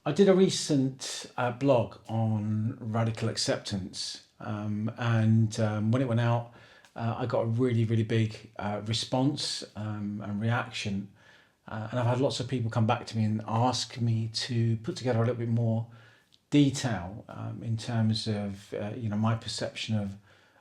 I did a recent blog on radical acceptance, and when it went out, I got a really, really big response and reaction. And I've had lots of people come back to me and ask me to put together a little bit more detail in terms of my perception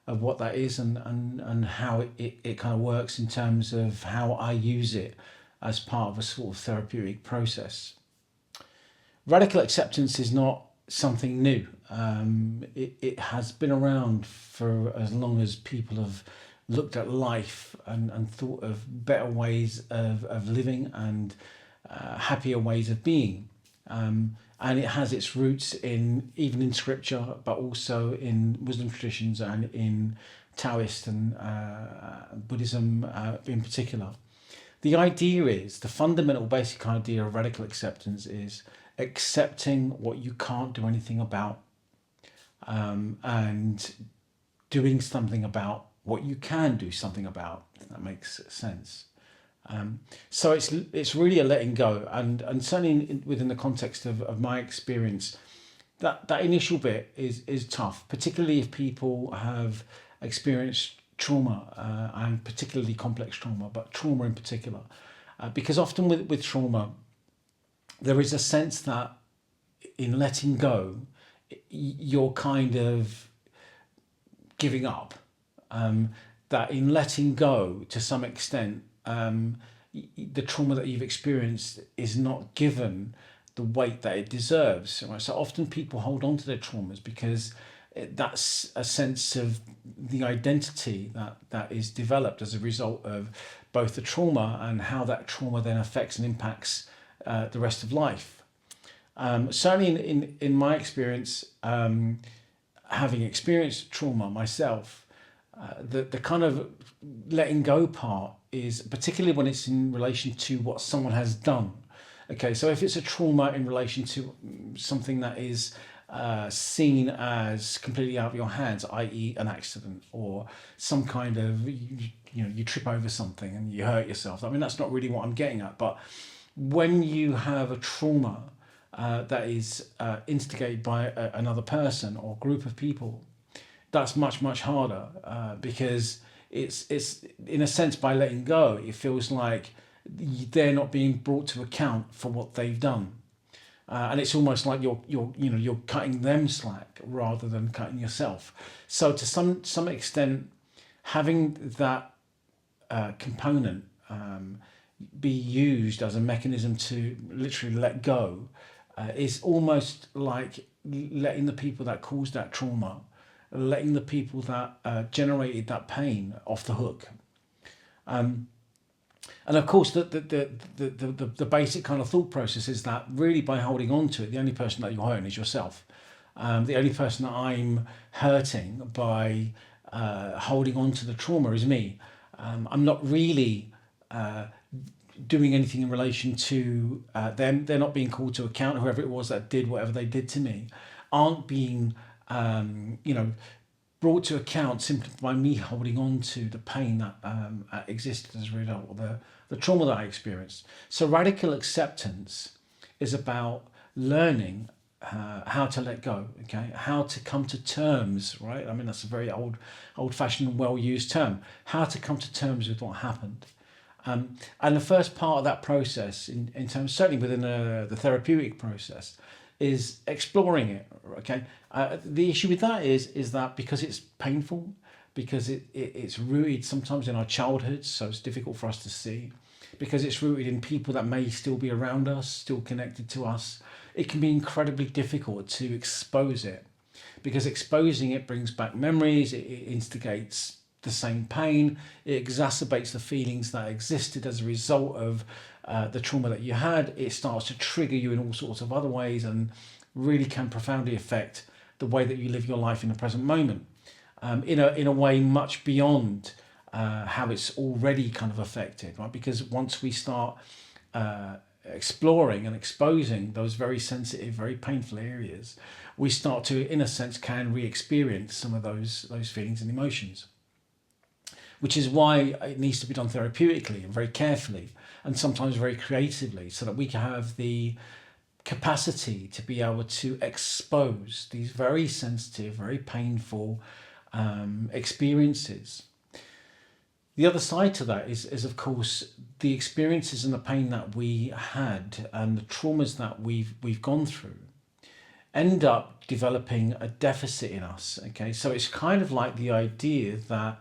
of what that is and how it kind of works in terms of how I use it as part of a sort of therapeutic process. Radical acceptance is not something new. It has been around for as long as people have looked at life and thought of better ways of living and happier ways of being. And it has its roots even in scripture, but also in Muslim traditions and in Taoist and Buddhism in particular. The fundamental basic idea of radical acceptance is accepting what you can't do anything about, and doing something about what you can do something about, if that makes sense. So it's really a letting go, and certainly within the context of my experience, that initial bit is tough, particularly if people have experienced trauma, and particularly complex trauma, but trauma in particular, because often with trauma, there is a sense that in letting go, you're kind of giving up. That in letting go, to some extent, the trauma that you've experienced is not given the weight that it deserves. Right? So often people hold on to their traumas because that's a sense of the identity that is developed as a result of both the trauma and how that trauma then affects and impacts the rest of life. Certainly in my experience, having experienced trauma myself, the kind of letting go part is particularly when it's in relation to what someone has done. Okay, so if it's a trauma in relation to something that is seen as completely out of your hands, i.e. an accident or some kind of, you trip over something and you hurt yourself. I mean, that's not really what I'm getting at, but when you have a trauma that is instigated by another person or group of people, that's much, much harder because it's in a sense, by letting go, it feels like they're not being brought to account for what they've done. And it's almost like you're cutting them slack rather than cutting yourself. So to some extent, having that component be used as a mechanism to literally let go is almost like letting the people that caused that trauma, letting the people that generated that pain off the hook. And of course, the basic kind of thought process is that really by holding on to it, the only person that you're hurting is yourself. The only person that I'm hurting by holding on to the trauma is me. I'm not really doing anything in relation to them. They're not being called to account. Whoever it was that did whatever they did to me aren't being, brought to account simply by me holding on to the pain that existed as a result of the trauma that I experienced. So radical acceptance is about learning how to let go, okay? How to come to terms, right? I mean, that's a very old-fashioned and well-used term. How to come to terms with what happened. And the first part of that process, in terms, certainly within the therapeutic process, is exploring it, okay? The issue with that is that because it's painful, because it's rooted sometimes in our childhood, so it's difficult for us to see, because it's rooted in people that may still be around us, still connected to us, it can be incredibly difficult to expose it, because exposing it brings back memories, it instigates the same pain, it exacerbates the feelings that existed as a result of the trauma that you had. It starts to trigger you in all sorts of other ways and really can profoundly affect the way that you live your life in the present moment, in a way much beyond how it's already kind of affected, right? Because once we start exploring and exposing those very sensitive, very painful areas, we start to, in a sense, can re-experience some of those feelings and emotions. Which is why it needs to be done therapeutically and very carefully and sometimes very creatively, so that we can have the capacity to be able to expose these very sensitive, very painful experiences. The other side to that is of course the experiences and the pain that we had and the traumas that we've gone through end up developing a deficit in us. Okay, so it's kind of like the idea that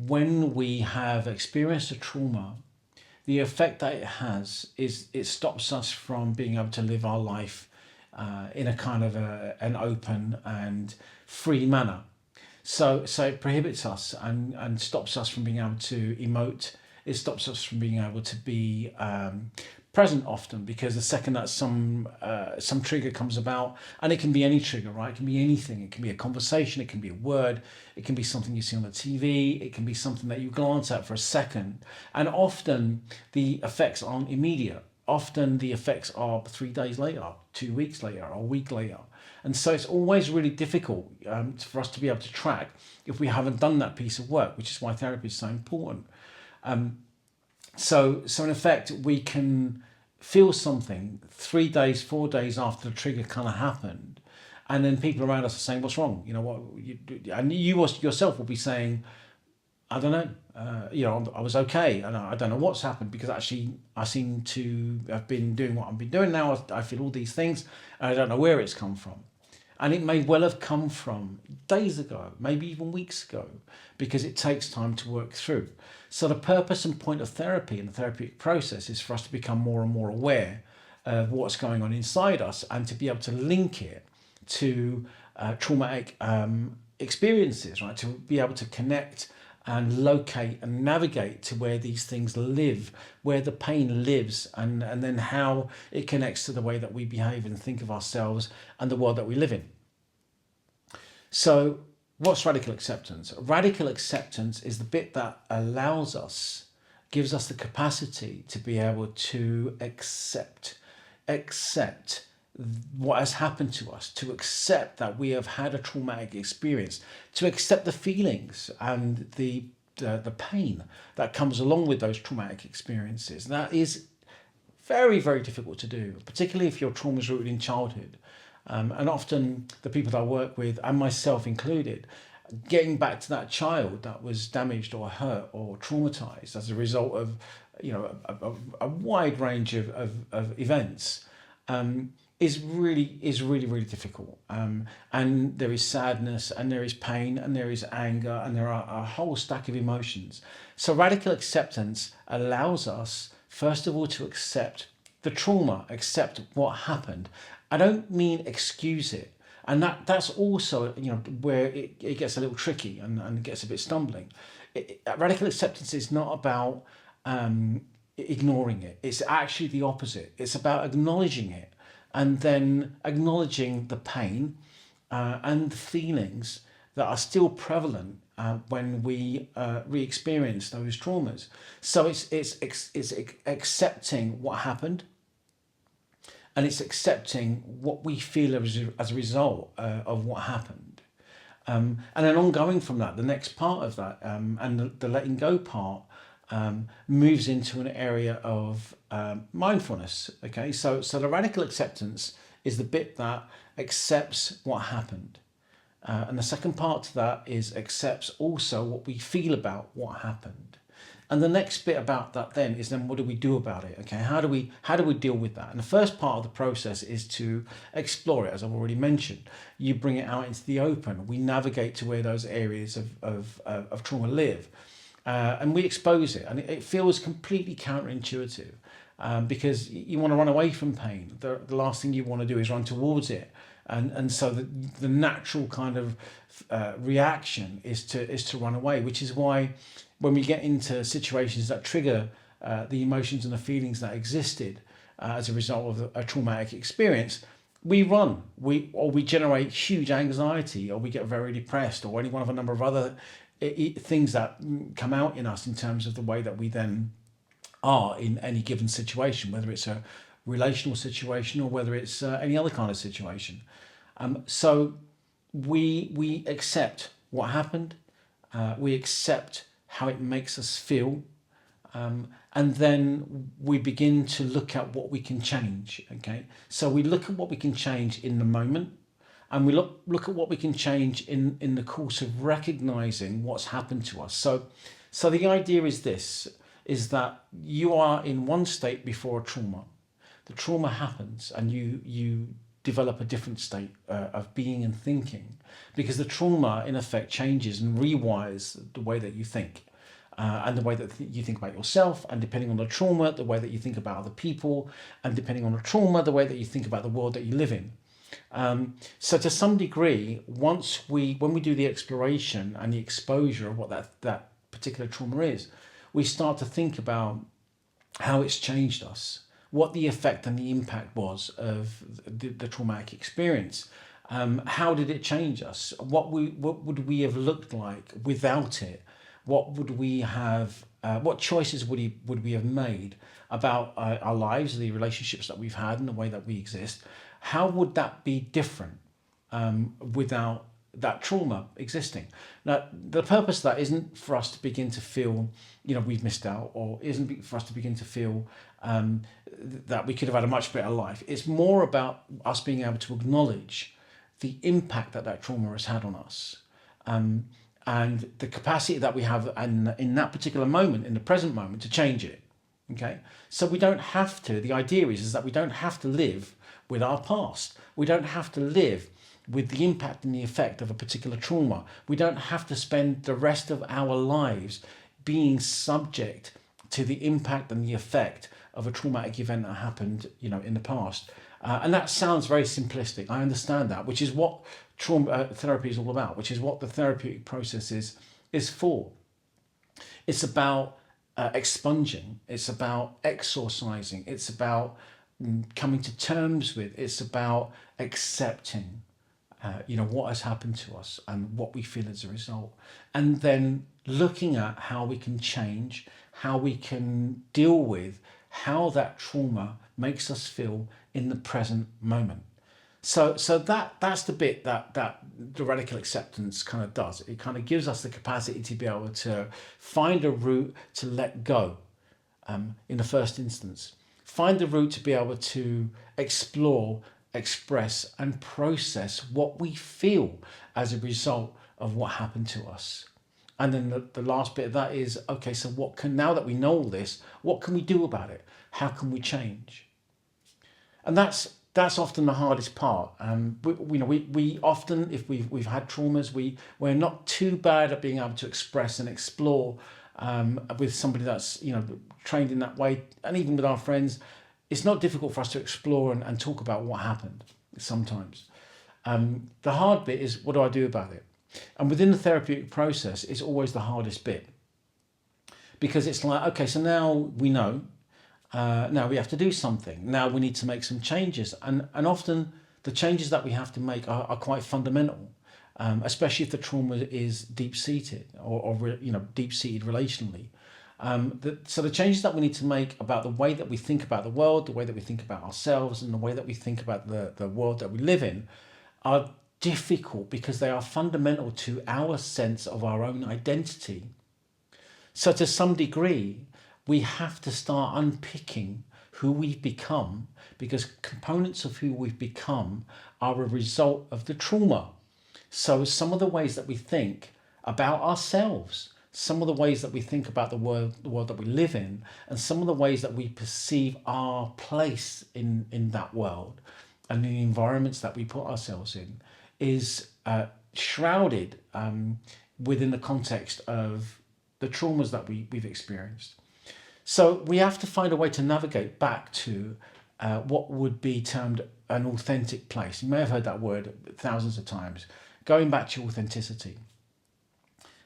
when we have experienced a trauma, the effect that it has is it stops us from being able to live our life in a kind of an open and free manner. So it prohibits us and stops us from being able to emote. It stops us from being able to be present often, because the second that some trigger comes about, and it can be any trigger, right? It can be anything. It can be a conversation. It can be a word. It can be something you see on the TV. It can be something that you glance at for a second. And often the effects aren't immediate. Often the effects are 3 days later, 2 weeks later, or a week later. And so it's always really difficult for us to be able to track if we haven't done that piece of work, which is why therapy is so important. So in effect, we can feel something 3 days, 4 days after the trigger kind of happened, and then people around us are saying, "What's wrong?" You know what? And you yourself will be saying, "I don't know. I was okay, and I don't know what's happened, because actually I seem to have been doing what I've been doing now. I feel all these things, and I don't know where it's come from." And it may well have come from days ago, maybe even weeks ago, because it takes time to work through. So the purpose and point of therapy and the therapeutic process is for us to become more and more aware of what's going on inside us, and to be able to link it to traumatic experiences, right? To be able to connect and locate and navigate to where these things live, where the pain lives, and then how it connects to the way that we behave and think of ourselves and the world that we live in. So what's radical acceptance? Radical acceptance is the bit that allows us, gives us the capacity to be able to accept what has happened to us, to accept that we have had a traumatic experience, to accept the feelings and the pain that comes along with those traumatic experiences. That is very, very difficult to do, particularly if your trauma is rooted in childhood. And often the people that I work with, and myself included, getting back to that child that was damaged or hurt or traumatized as a result of a wide range of events, is really difficult. And there is sadness, and there is pain, and there is anger, and there are a whole stack of emotions. So radical acceptance allows us, first of all, to accept the trauma, accept what happened. I don't mean excuse it. And that's also, where it gets a little tricky and gets a bit stumbling. Radical acceptance is not about ignoring it. It's actually the opposite. It's about acknowledging it, and then acknowledging the pain and the feelings that are still prevalent when we re-experience those traumas. So it's accepting what happened, and it's accepting what we feel as a result of what happened. And then ongoing from that, the next part of that, and the letting go part, moves into an area of mindfulness. Okay, so the radical acceptance is the bit that accepts what happened, and the second part to that is accepts also what we feel about what happened. And the next bit about that then is, then what do we do about it? Okay, how do we deal with that? And the first part of the process is to explore it, as I've already mentioned. You bring it out into the open. We navigate to where those areas of trauma live. And we expose it, and it feels completely counterintuitive, because you want to run away from pain. The last thing you want to do is run towards it, and so the natural kind of reaction is to run away, which is why when we get into situations that trigger the emotions and the feelings that existed as a result of a traumatic experience, we run, we generate huge anxiety, or we get very depressed, or any one of a number of other things that come out in us in terms of the way that we then are in any given situation, whether it's a relational situation or whether it's any other kind of situation. So we accept what happened, we accept how it makes us feel, And then we begin to look at what we can change. Okay, so we look at what we can change in the moment, and we look at what we can change in the course of recognizing what's happened to us. So the idea is this: is that you are in one state before a trauma. The trauma happens, and you develop a different state of being and thinking, because the trauma in effect changes and rewires the way that you think. And the way that you think about yourself, and depending on the trauma, the way that you think about other people, and depending on the trauma, the way that you think about the world that you live in. So to some degree, when we do the exploration and the exposure of what that particular trauma is, we start to think about how it's changed us, what the effect and the impact was of the traumatic experience. How did it change us? What would we have looked like without it? What would we have? What choices would we have made about our lives, the relationships that we've had, and the way that we exist? How would that be different without that trauma existing? Now, the purpose of that isn't for us to begin to feel, we've missed out, or isn't for us to begin to feel that we could have had a much better life. It's more about us being able to acknowledge the impact that trauma has had on us. And the capacity that we have in that particular moment, in the present moment, to change it. Okay, so we don't have to. The idea is that we don't have to live with our past. We don't have to live with the impact and the effect of a particular trauma. We don't have to spend the rest of our lives being subject to the impact and the effect of a traumatic event that happened, in the past. And that sounds very simplistic. I understand that, which is what trauma therapy is all about, which is what the therapeutic process is for. It's about expunging. It's about exorcising. It's about coming to terms with. It's about accepting, what has happened to us and what we feel as a result, and then looking at how we can change, how we can deal with how that trauma makes us feel in the present moment. So that's the bit that the radical acceptance kind of does. It kind of gives us the capacity to be able to find a route to let go, in the first instance. Find the route to be able to explore, express, and process what we feel as a result of what happened to us. And then the last bit of that is, okay, so now that we know all this, what can we do about it? How can we change? And that's often the hardest part. We often, if we've had traumas, we're not too bad at being able to express and explore with somebody that's trained in that way, and even with our friends, it's not difficult for us to explore and talk about what happened. Sometimes, the hard bit is, what do I do about it? And within the therapeutic process, it's always the hardest bit, because it's like, okay, so now we know. Now we have to do something. Now we need to make some changes, and often the changes that we have to make are quite fundamental, especially if the trauma is deep seated or deep seated relationally. So the changes that we need to make about the way that we think about the world, the way that we think about ourselves, and the way that we think about the world that we live in are difficult, because they are fundamental to our sense of our own identity. So to some degree, we have to start unpicking who we've become, because components of who we've become are a result of the trauma. So some of the ways that we think about ourselves, some of the ways that we think about the world that we live in, and some of the ways that we perceive our place in that world and the environments that we put ourselves in is shrouded within the context of the traumas that we've experienced. So we have to find a way to navigate back to what would be termed an authentic place. You may have heard that word thousands of times. Going back to authenticity.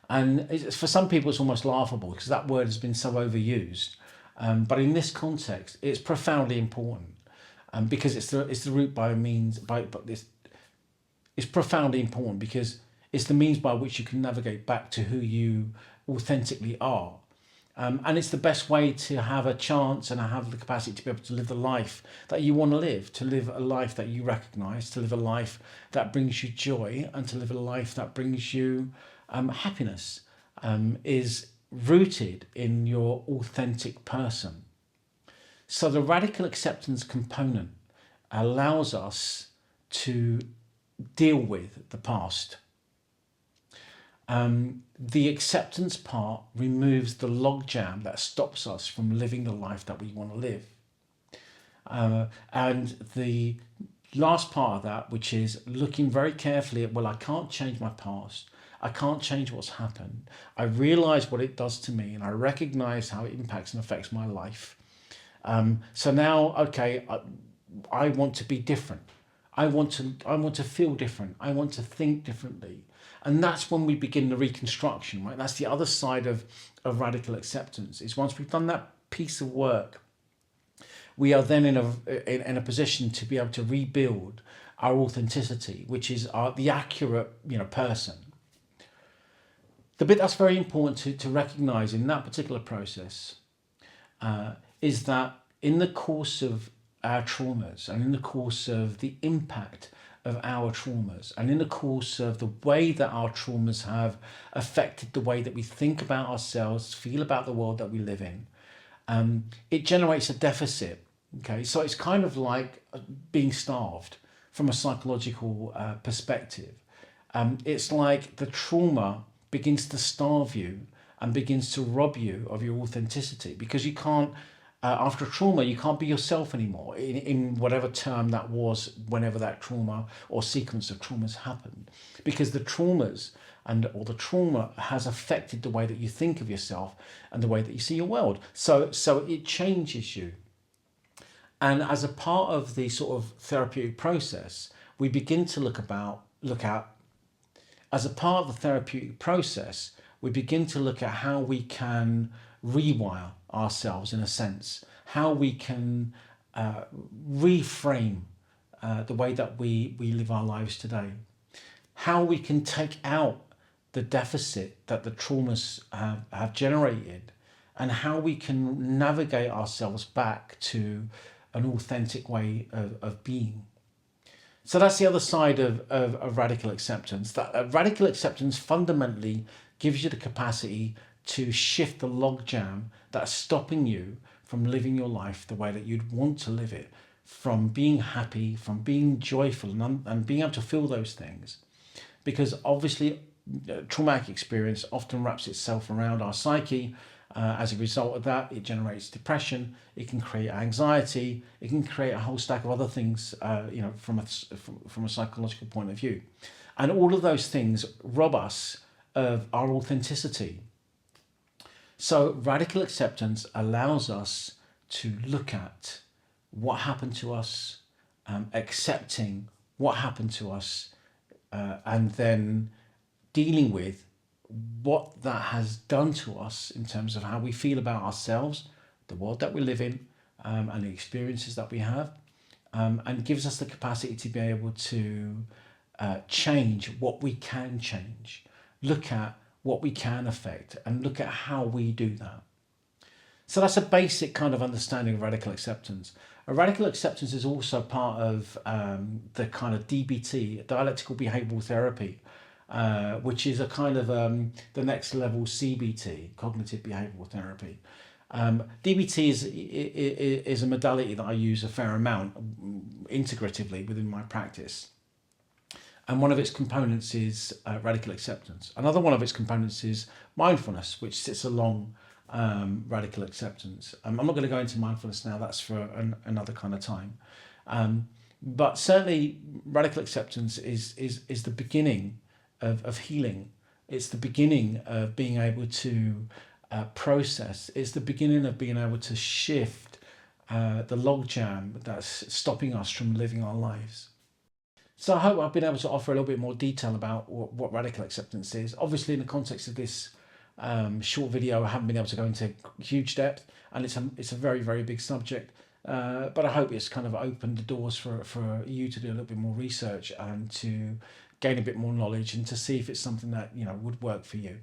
And for some people, it's almost laughable because that word has been so overused. But in this context, it's profoundly important, because it's the root it's profoundly important because it's the means by which you can navigate back to who you authentically are. And it's the best way to have a chance and have the capacity to be able to live the life that you want to live a life that you recognize, to live a life that brings you joy, and to live a life that brings you happiness, is rooted in your authentic person. So the radical acceptance component allows us to deal with the past. The acceptance part removes the logjam that stops us from living the life that we want to live. And the last part of that, which is looking very carefully at, well, I can't change my past. I can't change what's happened. I realize what it does to me, and I recognize how it impacts and affects my life. So now, okay, I want to be different. I want to feel different. I want to think differently. And that's when we begin the reconstruction, right? That's the other side of radical acceptance, is once we've done that piece of work, we are then in a position to be able to rebuild our authenticity, which is the accurate, person. The bit that's very important to recognize in that particular process is that in the course of our traumas, and in the course of the impact of our traumas, and in the course of the way that our traumas have affected the way that we think about ourselves, feel about the world that we live in, it generates a deficit. Okay, so it's kind of like being starved from a psychological perspective. It's like the trauma begins to starve you and begins to rob you of your authenticity, because you can't, after a trauma, you can't be yourself anymore in whatever term that was, whenever that trauma or sequence of traumas happened, because the traumas or the trauma has affected the way that you think of yourself and the way that you see your world. So it changes you. And as a part of the sort of therapeutic process, we begin to look at, as a part of the therapeutic process, we begin to look at how we can rewire ourselves, in a sense, how we can reframe the way that we live our lives today, how we can take out the deficit that the traumas have generated, and how we can navigate ourselves back to an authentic way of being. So that's the other side of radical acceptance. That radical acceptance fundamentally gives you the capacity to shift the logjam that's stopping you from living your life the way that you'd want to live it, from being happy, from being joyful, and being able to feel those things. Because obviously, traumatic experience often wraps itself around our psyche. As a result of that, it generates depression, it can create anxiety, it can create a whole stack of other things, from a psychological point of view. And all of those things rob us of our authenticity. So radical acceptance allows us to look at what happened to us, accepting what happened to us, and then dealing with what that has done to us in terms of how we feel about ourselves, the world that we live in, and the experiences that we have, and gives us the capacity to be able to change what we can change, look at what we can affect, and look at how we do that. So that's a basic kind of understanding of radical acceptance. A radical acceptance is also part of the kind of DBT, dialectical behavioral therapy, which is a kind of the next level CBT, cognitive behavioral therapy. DBT is a modality that I use a fair amount integratively within my practice. And one of its components is radical acceptance. Another one of its components is mindfulness, which sits along radical acceptance. I'm not going to go into mindfulness now, that's for another kind of time. But certainly radical acceptance is the beginning of healing. It's the beginning of being able to process. It's the beginning of being able to shift the logjam that's stopping us from living our lives. So I hope I've been able to offer a little bit more detail about what radical acceptance is. Obviously, in the context of this short video, I haven't been able to go into huge depth, and it's a very, very big subject. But I hope it's kind of opened the doors for you to do a little bit more research and to gain a bit more knowledge, and to see if it's something that would work for you.